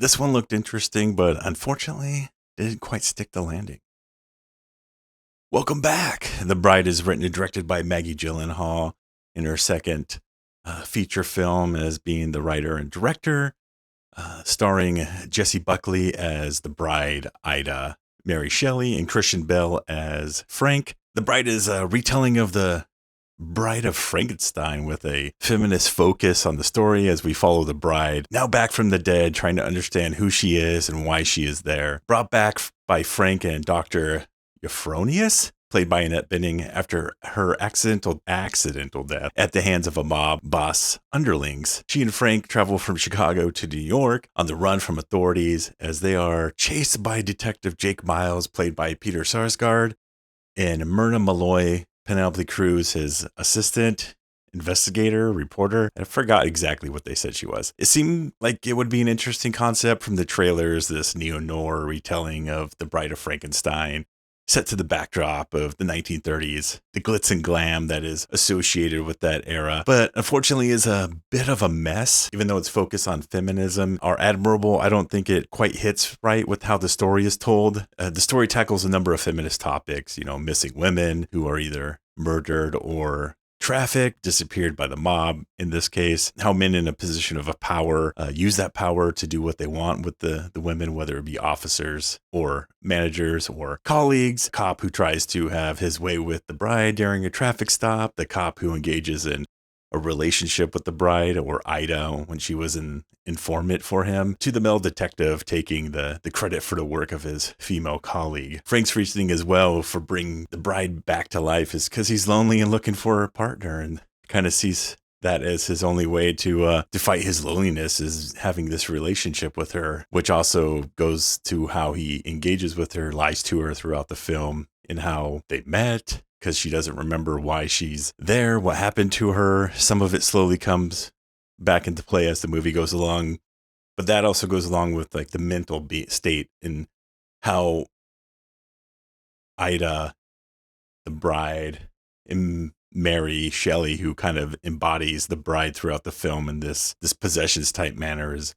This one looked interesting, but unfortunately didn't quite stick the landing. Welcome back. The Bride is written and directed by Maggie Gyllynhall in her second feature film as being the writer and director, starring Jessie Buckley as the bride, Ida, Mary Shelley, and Christian Bale as Frank. The Bride is a retelling of the Bride of Frankenstein with a feminist focus on the story as we follow the bride, now back from the dead, trying to understand who she is and why she is there. Brought back by Frank and Dr. Euphronious, played by Annette Bening, after her accidental death at the hands of a mob boss, Underlings. She and Frank travel from Chicago to New York on the run from authorities as they are chased by Detective Jake Miles, played by Peter Sarsgaard, and Myrna Malloy, Penelope Cruz, his assistant, investigator, reporter. I forgot exactly what they said she was. It seemed like it would be an interesting concept from the trailers, this neo-noir retelling of The Bride of Frankenstein, set to the backdrop of the 1930s, the glitz and glam that is associated with that era, but unfortunately is a bit of a mess. Even though it's focused on feminism are admirable, I don't think it quite hits right with how the story is told. The story tackles a number of feminist topics, missing women who are either murdered or trafficked, disappeared by the mob in this case, how men in a position of power use that power to do what they want with the women, whether it be officers or managers or colleagues, cop who tries to have his way with the bride during a traffic stop, the cop who engages in a relationship with the bride or Ida when she was an informant for him, to the male detective taking the credit for the work of his female colleague. Frank's reasoning as well for bringing the bride back to life is because he's lonely and looking for a partner, and kind of sees that as his only way to fight his loneliness is having this relationship with her, which also goes to how he engages with her, lies to her throughout the film, and how they met, because she doesn't remember why she's there, what happened to her. Some of it slowly comes back into play as the movie goes along. But that also goes along with like the mental state and how Ida, the bride, and Mary Shelley, who kind of embodies the bride throughout the film in this possessions type manner, is,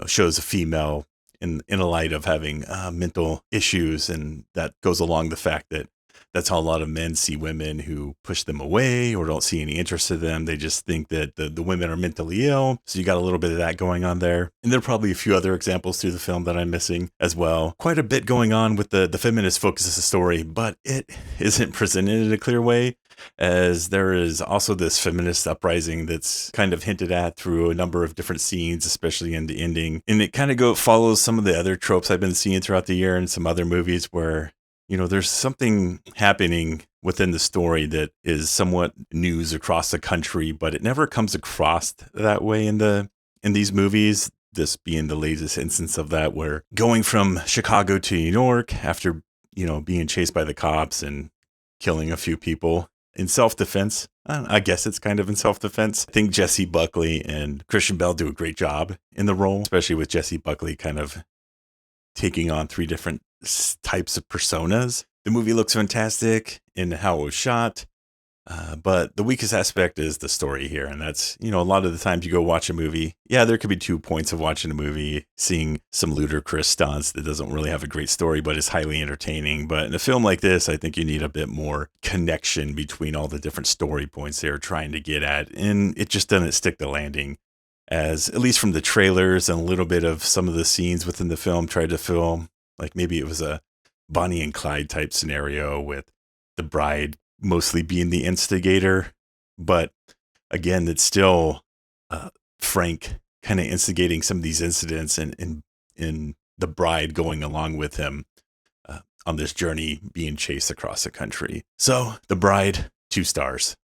shows a female in a light of having mental issues. And that goes along the fact that that's how a lot of men see women who push them away or don't see any interest in them. They just think that the women are mentally ill. So you got a little bit of that going on there. And there are probably a few other examples through the film that I'm missing as well. Quite a bit going on with the feminist focus of the story, but it isn't presented in a clear way, as there is also this feminist uprising that's kind of hinted at through a number of different scenes, especially in the ending. And it kind of follows some of the other tropes I've been seeing throughout the year in some other movies where there's something happening within the story that is somewhat news across the country, but it never comes across that way in these movies. This being the latest instance of that, where going from Chicago to New York after, being chased by the cops and killing a few people in self-defense. I guess it's kind of in self-defense. I think Jessie Buckley and Christian Bale do a great job in the role, especially with Jessie Buckley kind of taking on three different types of personas. The movie looks fantastic in how it was shot, but the weakest aspect is the story here. And that's, a lot of the times you go watch a movie, there could be 2 points of watching a movie, seeing some ludicrous stunts that doesn't really have a great story, but is highly entertaining. But in a film like this, I think you need a bit more connection between all the different story points they're trying to get at, and it just doesn't stick the landing, as at least from the trailers and a little bit of some of the scenes within the film tried to film like maybe it was a Bonnie and Clyde type scenario with the bride mostly being the instigator. But again, it's still Frank kind of instigating some of these incidents, and the bride going along with him on this journey being chased across the country. So The Bride, 2 stars.